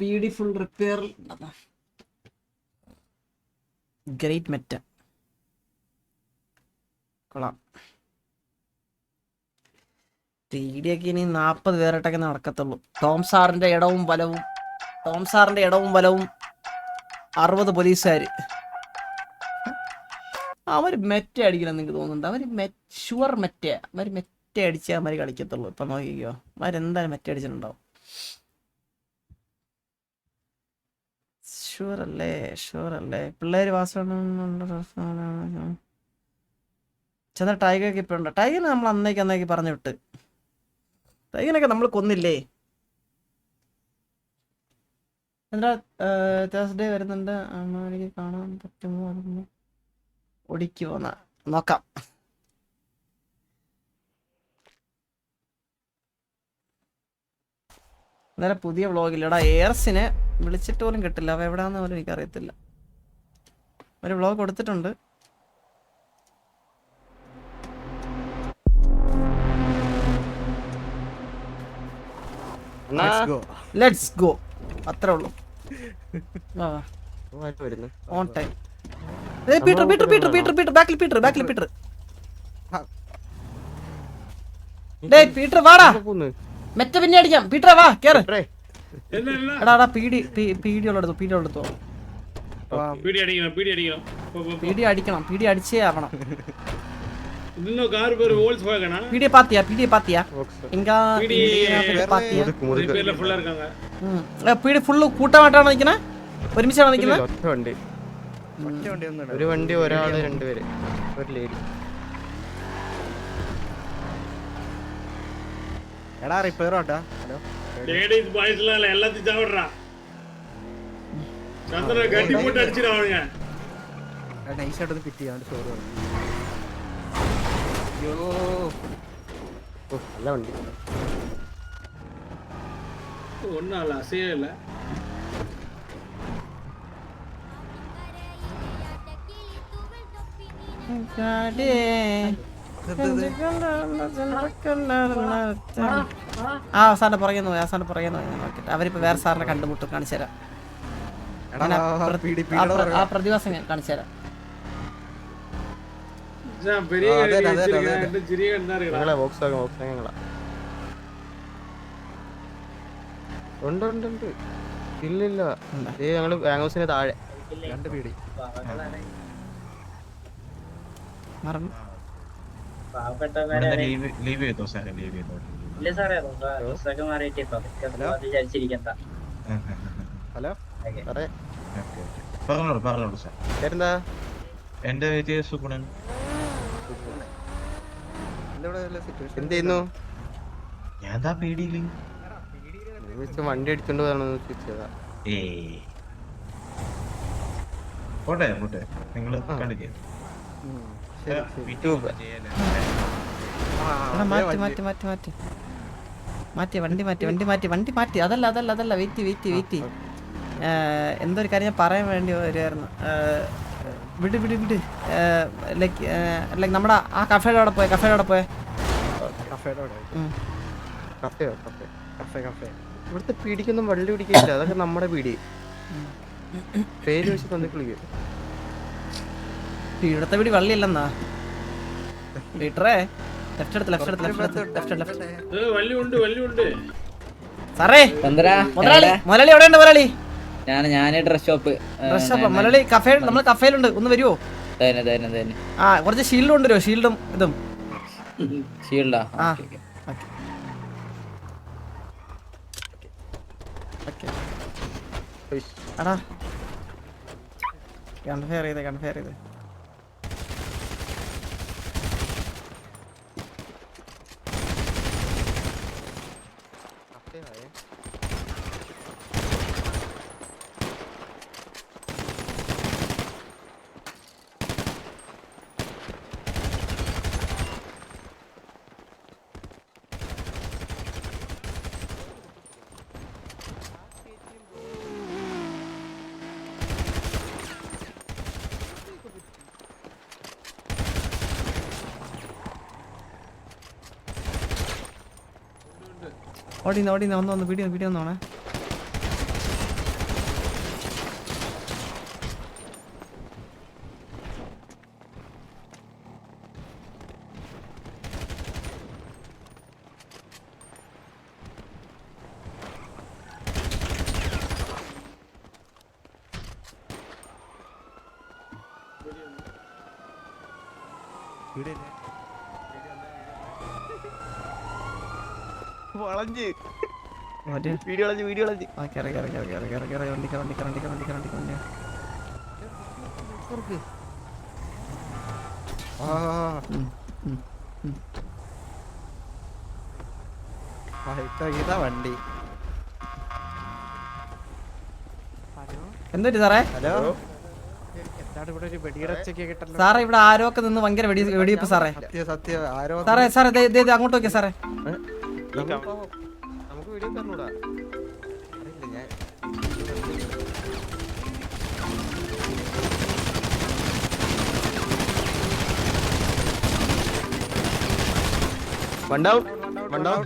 Beautiful repair. Great meta. കൊള്ളാം. തീടിയൊക്കെ ഇനി 40 പേരായിട്ടൊക്കെ നടക്കത്തുള്ളൂ. Tom സാറിന്റെ ഇടവും വലവും 60 പോലീസുകാർ. അവർ മെറ്റ അടിക്കണം എനിക്ക് തോന്നുന്നുണ്ട്. അവർ ഷുവർ മെറ്റ അടിച്ചാൽ അവന്മാർ കളിക്കത്തുള്ളൂ. ഇപ്പം നോക്കിക്കോ, അവരെന്തായാലും മെറ്റ അടിച്ചിട്ടുണ്ടാവും. ഷുവറല്ലേ പിള്ളേര് ചെന്ന ടൈഗറൊക്കെ ഇപ്പം ഉണ്ട്. ടൈഗറിനെ നമ്മൾ അന്നേക്ക് പറഞ്ഞു വിട്ട്. ടൈഗറിനൊക്കെ നമ്മൾ കൊന്നില്ലേ? എന്താ തേഴ്സ്ഡേ വരുന്നുണ്ട്, എനിക്ക് കാണാൻ പറ്റുമോ? അതൊന്ന് ഒടിക്കുമോ നോക്കാം. അന്നേരം പുതിയ വ്ളോഗില്ലടാ. എയർസിനെ വിളിച്ചിട്ട് പോലും കിട്ടില്ല. അവ എവിടെയാണെന്ന് പോലും എനിക്കറിയത്തില്ല. ഒരു വ്ളോഗ് കൊടുത്തിട്ടുണ്ട്. Let's go. അത്രേ ഉള്ളൂ. On time. പീറ്റർ ബാക്കിൽ പീറ്റർ. ഡേയ് പീറ്റർ വാടാ. മെറ്റ പിന്നെ അടിക്കാം. പീറ്റർ വാ കേറ്. എടാ പീഡി ഉള്ളെടുത്തോ. പീഡി അടിച്ചേ ആവണം. പീഡിയെ പാത്തിയാ പീഡി ഫുള്ള് കൂട്ടമായിട്ടാണ് നിൽക്കുന്നത്. ഒരുമിച്ചാണ് നിൽക്കുന്നത്. ഒരു വണ്ടി, ഒരാള്, രണ്ടുപേര്, ഒരു ലേഡി. എടാ റിപ്പയർ ആട്ടാ. ഹലോ ലേഡീസ് ബോയ്സ് എല്ലാத்தையும் சாவறா. ചന്ദ്ര ഗട്ടി പോട്ട് അടിച്ചിരാവണ. നൈസ് ആയിട്ട് പിറ്റ് ചെയ്യാൻ സോറി. അയ്യോ നല്ല വണ്ടി. ഒന്നാല അസേയല്ല. സാറിന്റെ പുറകെ നോക്കിട്ട് അവരിപ്പോ വേറെ സാറിനെ കണ്ടുമുട്ടും. കാണിച്ചു തരാം. ആ പ്രതിഭാസം ഞാൻ കാണിച്ചു തരാം. ഉണ്ട്. ഇല്ലില്ല, ഞങ്ങള് ബാങ്കോസിന് താഴെ 2 പീടി മറന്നു. ലീവ് ചെയ്തോ സാറേ? ഇല്ല സാറേ, ഡ്രസ്സൊക്കെ മാറിയിട്ട് വിചാരിച്ചിരിക്കണ്ട. ഹലോ പറഞ്ഞോളൂ സാർ. എന്താ? എന്റെ പേര് സുഗുണൻ. എന്ത് ചെയ്യുന്നു? ഞാൻ എന്താ പേടിയില്ല. വണ്ടി അടിച്ചോണ്ട് പോകാണെന്ന് ചോദിച്ചതാ. പോട്ടെ നിങ്ങള് കണ്ടില്ലേ? വണ്ടി മാറ്റി. അതല്ല വെയിറ്റ്. എന്തൊരു കാര്യം ഞാൻ പറയാൻ വേണ്ടി വരുമായിരുന്നു. വിട് ലൈക്ക് നമ്മുടെ ആ കഫേയുടെ അവിടെ പോയ ഇവിടുത്തെ പീടിക്കൊന്നും വള്ളി പിടിക്കില്ല. അതൊക്കെ നമ്മുടെ പീടി. പേര് വെച്ച് തന്നിക്കുള്ളിക്കും. ഇവിടുത്തെ വീട് വള്ളിയല്ലെന്നാ പീറ്ററേ. ലെഫ്റ്റ് സാറേ. മുതലാളി എവിടെയുണ്ട്? മുതലാളി ഞാൻ ഡ്രസ് ഷോപ്പ്. മുതലാളി കഫേ, നമ്മൾ കഫേലുണ്ട്. ഒന്ന് വരുമോ? ആ കുറച്ച് ഷീൽഡ് കൊണ്ടുവരുമോ? ഷീൽഡും ഇതും. ഷീൽഡാ? എടാ കൺഫെയർ ചെയ്ത് ഓടിന്ന് ഒന്ന് വീഡിയോ ഒന്നോണേ. വളഞ്ഞ് മറ്റേ വീഡിയോ കളഞ്ഞ് ആ കയറി വണ്ടി ഇതാ വണ്ടി. എന്തൊരു സാറേ? ഹലോ, എന്താണ് ഇവിടെ ഒരു വെടിയടച്ചൊക്കെ കിട്ടല്ലോ? സാറേ ഇവിടെ ആരോ ഒക്കെ നിന്ന് ഭയങ്കര വെടിവെപ്പ് സാറേ. സത്യം ആരോ സാറേ അങ്ങോട്ട് നോക്കിയ സാറേ. നമുക്ക് വീഡിയോ തന്നൂടാ. അറിയില്ല ഞാൻ. One down.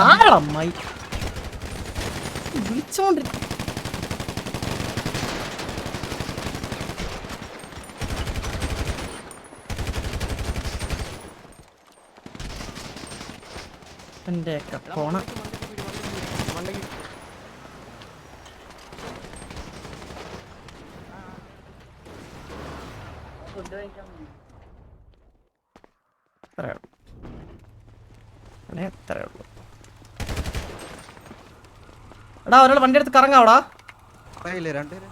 ആളമ്മായി വിളിച്ചോണ്ടി എന്റെ ഒക്കെ പോണ എത്രയേ ഉള്ളൂ. എടാ ഒരാൾ വണ്ടി എടുത്ത് കറങ്ങാവടാ. രണ്ടുപേരും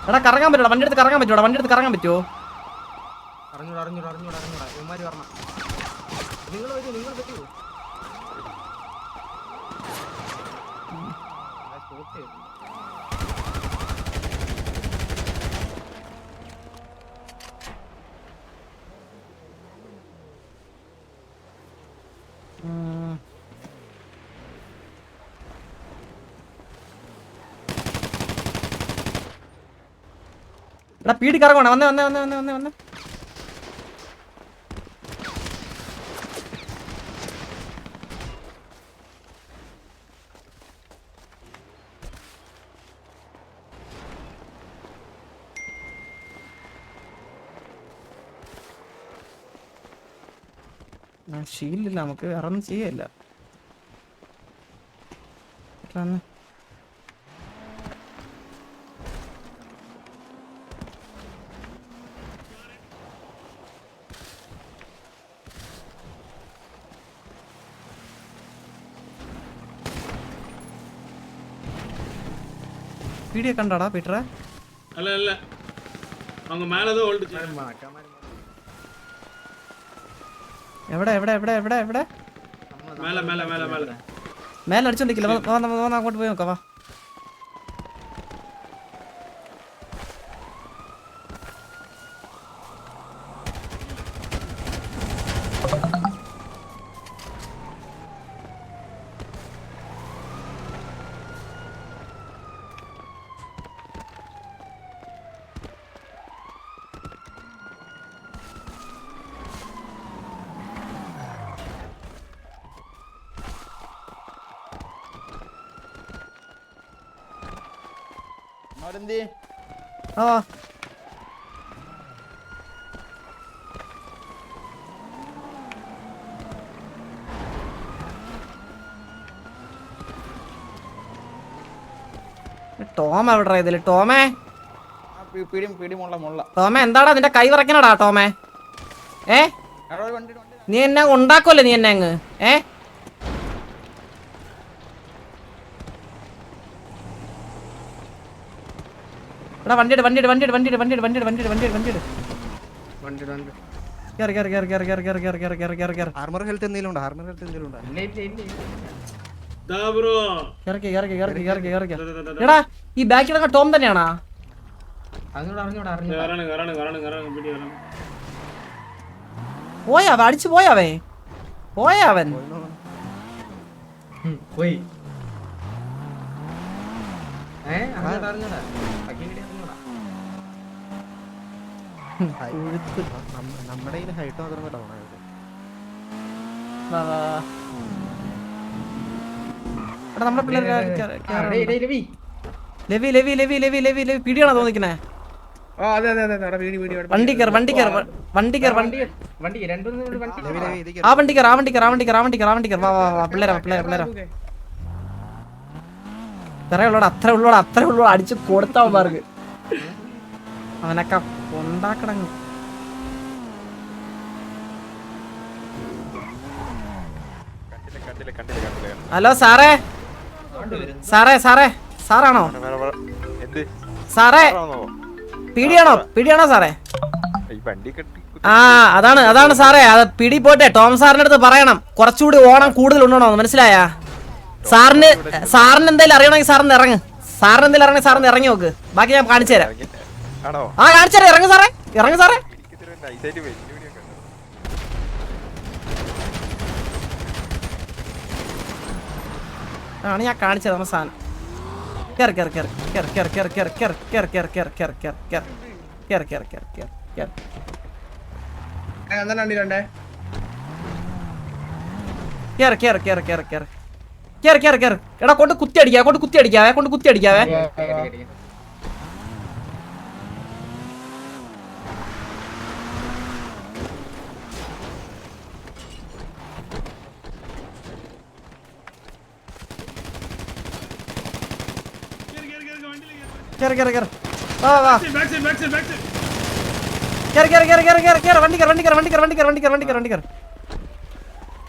എടാ കറങ്ങാൻ പറ്റുമോ? വണ്ടി എടുത്ത് കറങ്ങാൻ പറ്റുമോ? വണ്ടി എടുത്ത് കറങ്ങാൻ പറ്റുമോ? അറിഞ്ഞൂടാ ഇവന്മാര് പറഞ്ഞ നിങ്ങൾ വരൂ എടാ പീടി കറങ്ങണം. വന്നേ ഷീൽഡില്ല, നമുക്ക് വേറെ ഒന്നും ചെയ്യല്ല. വീഡിയോ കണ്ടാടാ പീറ്ററെ? അല്ല அவங்க மேலதான் ஓல்டு എവിടെ മേലെ അടിച്ചോണ്ടിരിക്കില്ല. അങ്ങോട്ട് പോയി നോക്കാം. വാ ആ ടോം എവിടെ ഇതില്? ടോമേ എന്താടാ നിന്റെ കൈ വിറക്കണടാ ടോമേ? നീ എന്നെ ഉണ്ടാക്കുമല്ലേ നീ എന്നെ അങ്ങ്? എടാ വണ്ടി ആർമർ ഹെൽത്ത് എന്തെങ്കിലും ഉണ്ടോ? എടാ ഈ ബാക്കിലൊക്കെ ടോം തന്നെയാണാ? പോയാവ അടിച്ചു പോയാവൻ പോയി. നമ്മുടെ ഹൈറ്റ് മാത്രം ഡൗൺ ആയത്. നമ്മുടെ പിള്ളേർ ലെവി ലെവി ലെവി ലെവി ലെവി ലെവി പിടിയാണോ തോന്നിക്കണേ? ആ അതെ അതെ അതെ അവിടെ വീടി വീടി വണ്ടി കയർ വണ്ടി കയർ വണ്ടി കയർ വണ്ടി ആ വണ്ടി കയർ ആ വണ്ടി കയർ ആ വണ്ടി കയർ ആ വണ്ടി കയർ ആ വണ്ടി കയർ വാ വാ വാ പിള്ളേരാ പിള്ളേരാ പിള്ളേരാ അത്ര ഉള്ളോട് അടിച്ച് കൊടുത്തവന്മാർക്ക് അവനൊക്കെ ഉണ്ടാക്കണങ്ങ്. ഹലോ സാറേ സാറേ സാറേ സാറാണോ സാറേ പീടിയാണോ സാറേ? ആ അതാണ് സാറേ അത് പിടി പോട്ടെ. ടോം സാറിന്റെ അടുത്ത് പറയണം കുറച്ചുകൂടി ഓണം കൂടുതൽ ഉണ്ടോന്ന്. മനസ്സിലായാ? സാറിന് എന്തായാലും അറിയണമെങ്കിൽ സാറിന് ഇറങ്ങ്. സാറിന് ഇറങ്ങി നോക്ക്. ബാക്കി ഞാൻ കാണിച്ചു തരാം. ആ കാണിച്ചു തരാം. ഇറങ്ങ് സാറേ. ആണ് ഞാൻ കാണിച്ചത് നമ്മുടെ സാധനം. എടാ കൊണ്ട് കുത്തി അടിക്കാവേ.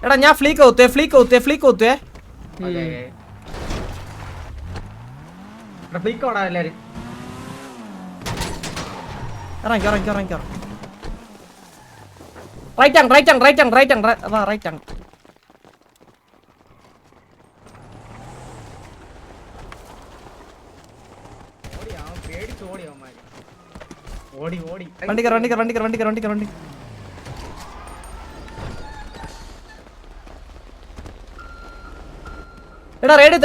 എടാ ഞാൻ ഫ്ലീക്ക് ഔത്തേ. ഇറങ്ങിക്കോ. റൈറ്റ് ആങ്. വണ്ടി എടാ റേഡിയോ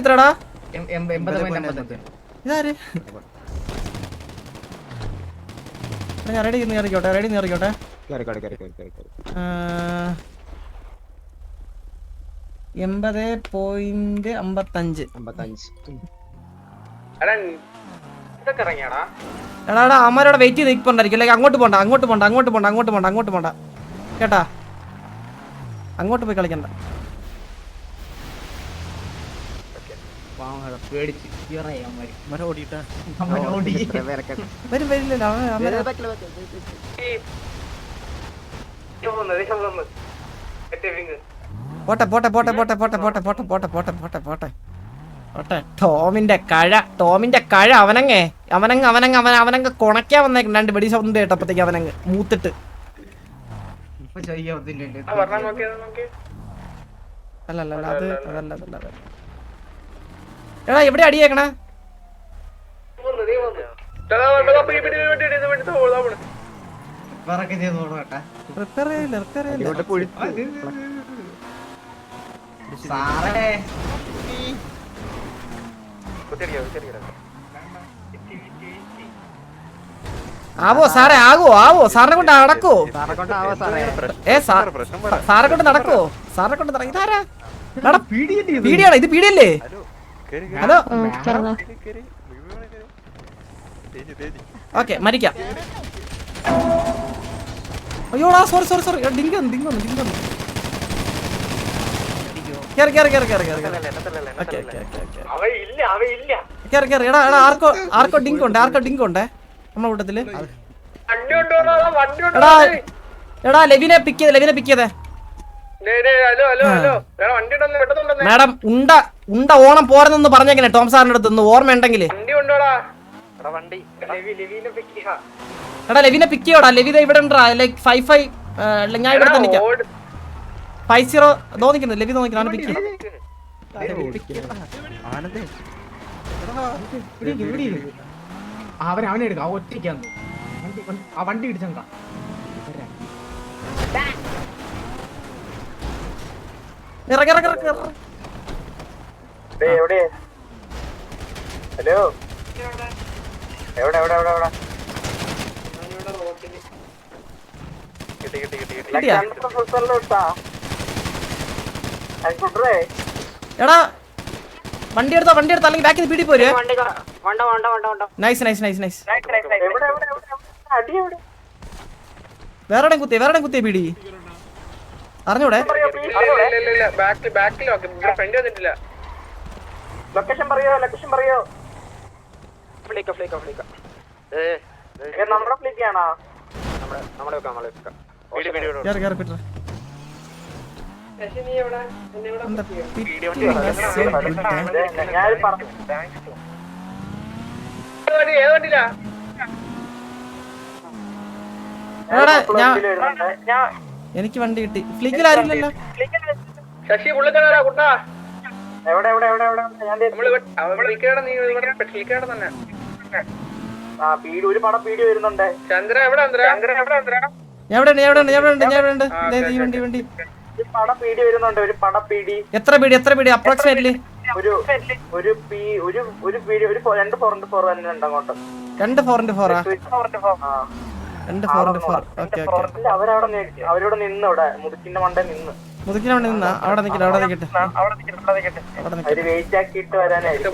എത്രടാ? ഇതാര്? ഞാൻ റെഡി ഇറങ്ങിക്കോട്ടെ. 80.55. എടാ അമ്മരോടെ വെയിറ്റ് ചെയ്ത് നിൽപ്പുണ്ടായിരിക്കും. അല്ലെങ്കിൽ അങ്ങോട്ട് പോണ്ട കേട്ടാ. അങ്ങോട്ട് പോയി കളിക്കണ്ട. വരില്ലല്ലോ പോട്ടെ. ടോമിന്റെ കഴ അവനങ്ങ് കൊണക്കാൻ വന്നേക്കും. 2 വെടി സൗണ്ട് കേട്ടപ്പോഴത്തേക്ക് അവനങ്ങ് മൂത്തിട്ട്. അല്ല അതല്ല. എടാ എവിടെ അടിയേക്കണ? ആവോ സാറേ സാറിനെ കൊണ്ട് നടക്കോ? സാറെ കൊണ്ട് നടക്കോ? ഇതാരാ? പീഡിയാണോ ഇത്? പീഡിയല്ലേ? ഹലോ ഓക്കെ മരിക്കാം. അയ്യോടാ സോറി ഡിങ്ക് എടാ ആർക്കോ ഡിങ്ക് ഉണ്ട് നമ്മളെ കൂട്ടത്തില്. എടാ ലെവിനെ പിക്ക് ചെയ്തേ. മാഡം ഉണ്ട ഓണം പോരെന്ന് പറഞ്ഞേക്കണേ ടോം സാറിന്റെ അടുത്ത് നിന്ന് ഓർമ്മയുണ്ടെങ്കിൽ. എടാ ലെവിനെ പിക്ക് ചെയ്യോടാ. ലെവിത ഇവിടെ ഉണ്ടാ ലൈക്ക് 55. ഞാൻ ഇവിടെ തന്നെ നിൽക്കാം. 50 തോന്നിക്കുന്നു. ലെവി തോന്നിക്കുന്നു. അവനെ എടുക്കാം. ഒറ്റയ്ക്കാന്ന് ആ വണ്ടി ഇടിച്ചാ ഹലോ എവിടെ എടാ വണ്ടി എടുത്തോ അല്ലെങ്കിൽ ബാക്കിൽ പീടി പോരെ. നൈസ് നൈസ് നൈസ് നൈസ് വേറെ കുത്തിയ പീടി അറിഞ്ഞൂടെ ലൊക്കേഷൻ പറയോ നമ്മുടെ ഫ്ലിക്കാണോ കേറി കേറി പിറ്റർ എനിക്ക് വണ്ടി കിട്ടി ഫ്ലിക്കിൽ ആരില്ലല്ലോ ശശി പുള്ളിക്കാരാ കുട്ടാ എവിടെ ഒരു പടം പീടി വരുന്നുണ്ട് ചന്ദ്ര എവിടെ വണ്ടി പടം പീടി വരുന്നുണ്ട് ഒരു പടം പീടി എത്ര പീടി അപ്രോക്സിമേറ്റ്ലി ഒരു പീടി ഒരു 2 4 തന്നെ ഉണ്ട് അങ്ങോട്ട് 2 4 ഓക്കെ അവരവിടെ നിന്ന് ഇവിടെ മുതുക്കിന്റെ മണ്ട നിന്ന് മുതുക്കിന് വേണ്ടി നിന്നാ അവിടെ നിൽക്കട്ടെ അവര് വെയിറ്റ് ആക്കിയിട്ട് വരാനായിരിക്കും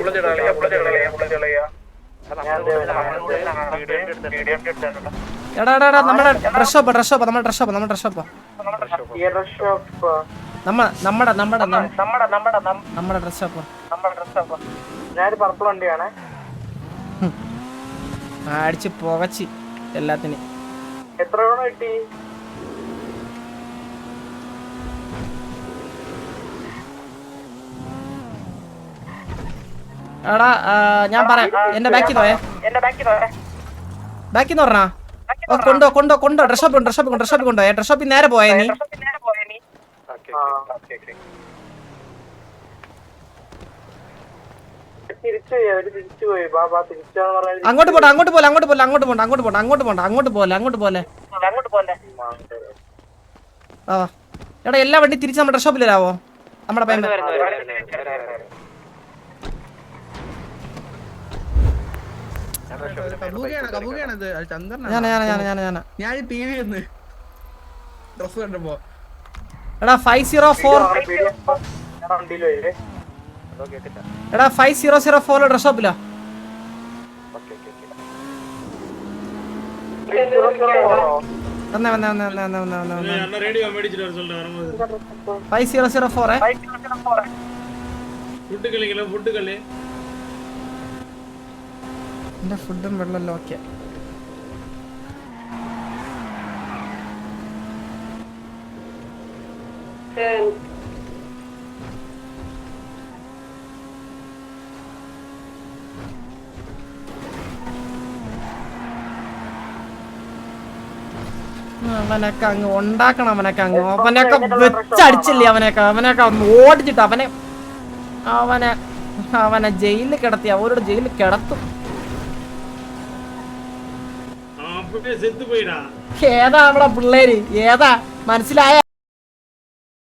എടാ നമ്മുടെ ഡ്രസ് ഷോപ്പ് നമ്മുടെ ഡ്രസ് ഷോപ്പ് ഞാനൊരു പർപ്പിൾ വണ്ടിയാണ് അടിച്ച് പുകച്ച് എല്ലാത്തിനും എത്ര രൂപ കിട്ടി എടാ ഞാൻ പറയാം എന്റെ ബാക്കിൽ പോയേ ബാക്കിൽ നിന്ന് പറഞ്ഞാ കൊണ്ടോ ഡ്രസ് ഷോപ്പിൽ കൊണ്ടോ ഡ്രസ് ഷോപ്പിൽ നേരെ പോയേ നീ അങ്ങോട്ട് പോലെ ആ എടാ എല്ലാ വണ്ടി തിരിച്ച് നമ്മുടെ ഡ്രസ് ഷോപ്പിൽ വരാവോ നമ്മുടെ പയ്യൻ എടാ 5004 ഡ്രസ് ഷോപ്പിലാ വന്നേ റേഡിയോ മേടിച്ചിട്ട് റിസൾട്ട് വരുമ്പോൾ 5004 ഫുഡ് കളി എന്റെ ഫുഡും വെള്ളമല്ലോ ഓക്കെ അവനൊക്കെ അങ്ങ് ഉണ്ടാക്കണം അവനൊക്കെ വെച്ചടിച്ചില്ലേ അവനൊക്കെ ഓടിച്ചിട്ട് അവനെ ജയിലിൽ കിടത്തി അവരോട് ജയിലിൽ കിടത്തും ഏതാ നമ്മുടെ പിള്ളേര് ഏതാ മനസ്സിലായ